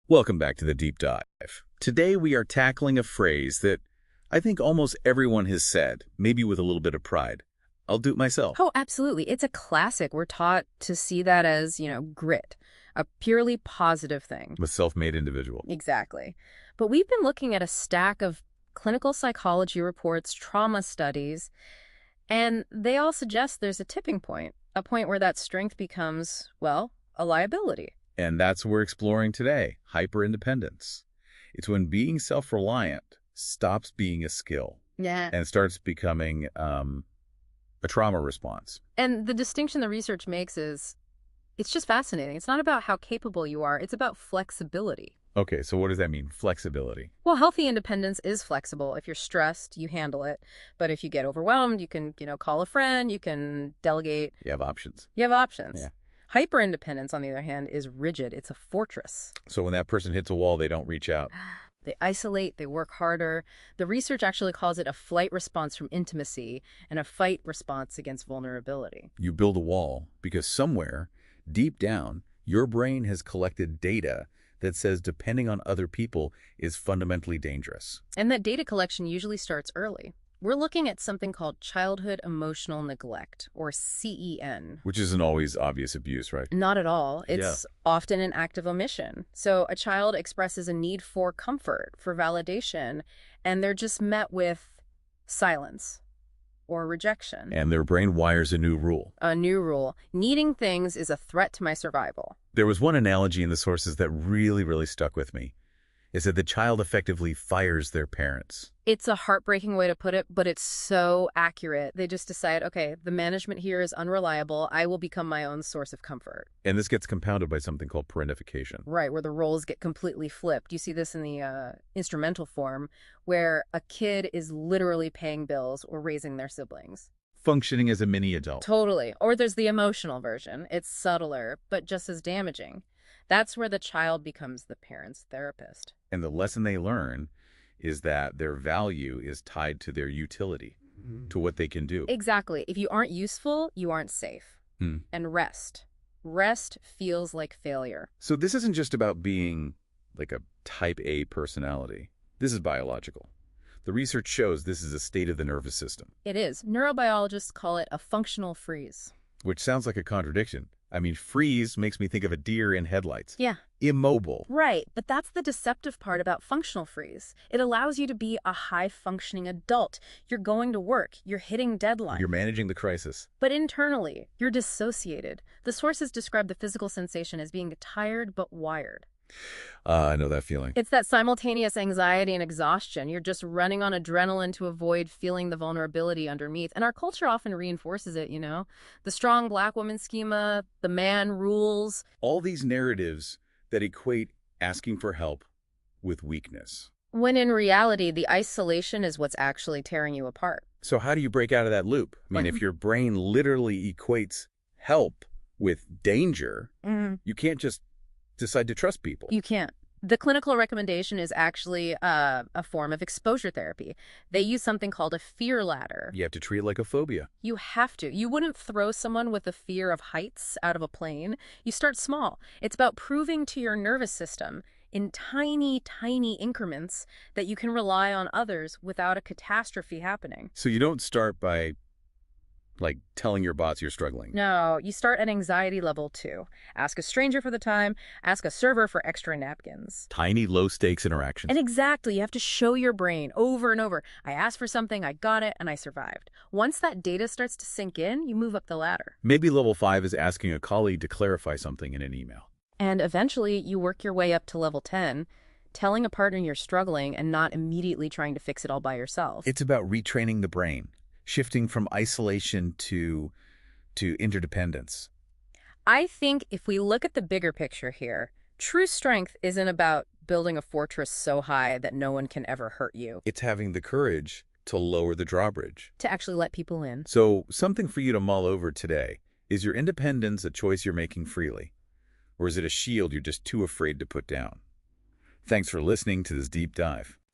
Welcome back to the Deep Dive. Today we are tackling a phrase that I think almost everyone has said, maybe with a little bit of pride. I'll do it myself. Oh, absolutely. It's a classic. We're taught to see that as, grit, a purely positive thing. I'm a self-made individual. Exactly. But we've been looking at a stack of clinical psychology reports, trauma studies, and they all suggest there's a tipping point, a point where that strength becomes, well, a liability. And that's what we're exploring today, hyper-independence. It's when being self-reliant stops being a skill Yeah. and starts becoming a trauma response. And the distinction the research makes is, it's just fascinating. It's not about how capable you are. It's about flexibility. Okay, so what does that mean, flexibility? Well, healthy independence is flexible. If you're stressed, you handle it. But if you get overwhelmed, you can, call a friend, you can delegate. You have options. You have options. Yeah. Hyperindependence, on the other hand, is rigid. It's a fortress. So when that person hits a wall, they don't reach out. They isolate, they work harder. The research actually calls it a flight response from intimacy and a fight response against vulnerability. You build a wall because somewhere, deep down, your brain has collected data that says depending on other people is fundamentally dangerous. And that data collection usually starts early. We're looking at something called childhood emotional neglect, or CEN. Which isn't always obvious abuse, right? Not at all. It's often an act of omission. So a child expresses a need for comfort, for validation, and they're just met with silence or rejection. And their brain wires a new rule. A new rule. Needing things is a threat to my survival. There was one analogy in the sources that really stuck with me. Is that the child effectively fires their parents. It's a heartbreaking way to put it, but it's so accurate. They just decide, okay, the management here is unreliable. I will become my own source of comfort. And this gets compounded by something called parentification. Right, where the roles get completely flipped. You see this in the instrumental form, where a kid is literally paying bills or raising their siblings. Functioning as a mini adult. Totally. Or there's the emotional version. It's subtler, but just as damaging. That's where the child becomes the parent's therapist. And the lesson they learn is that their value is tied to their utility, to what they can do. Exactly. If you aren't useful, you aren't safe. And rest. Rest feels like failure. So this isn't just about being like a type A personality. This is biological. The research shows this is a state of the nervous system. It is. Neurobiologists call it a functional freeze. Which sounds like a contradiction. I mean, freeze makes me think of a deer in headlights. Yeah. Immobile. Right, but that's the deceptive part about functional freeze. It allows you to be a high-functioning adult. You're going to work. You're hitting deadlines. You're managing the crisis. But internally, you're dissociated. The sources describe the physical sensation as being tired but wired. I know that feeling. It's that simultaneous anxiety and exhaustion. You're just running on adrenaline to avoid feeling the vulnerability underneath. And our culture often reinforces it, The strong black woman schema, the man rules. All these narratives that equate asking for help with weakness. When in reality, the isolation is what's actually tearing you apart. So how do you break out of that loop? I mean, if your brain literally equates help with danger, you can't just decide to trust people. You can't. The clinical recommendation is actually a form of exposure therapy. They use something called a fear ladder. You have to treat it like a phobia. You have to. You wouldn't throw someone with a fear of heights out of a plane. You start small. It's about proving to your nervous system in tiny increments that you can rely on others without a catastrophe happening. So you don't start by telling your boss you're struggling. No, you start at anxiety level 2. Ask a stranger for the time, ask a server for extra napkins. Tiny, low-stakes interactions. And exactly, you have to show your brain over and over. I asked for something, I got it, and I survived. Once that data starts to sink in, you move up the ladder. Maybe level 5 is asking a colleague to clarify something in an email. And eventually, you work your way up to level 10, telling a partner you're struggling and not immediately trying to fix it all by yourself. It's about retraining the brain. Shifting from isolation to interdependence. I think if we look at the bigger picture here, true strength isn't about building a fortress so high that no one can ever hurt you. It's having the courage to lower the drawbridge. To actually let people in. So something for you to mull over today. Is your independence a choice you're making freely? Or is it a shield you're just too afraid to put down? Thanks for listening to this deep dive.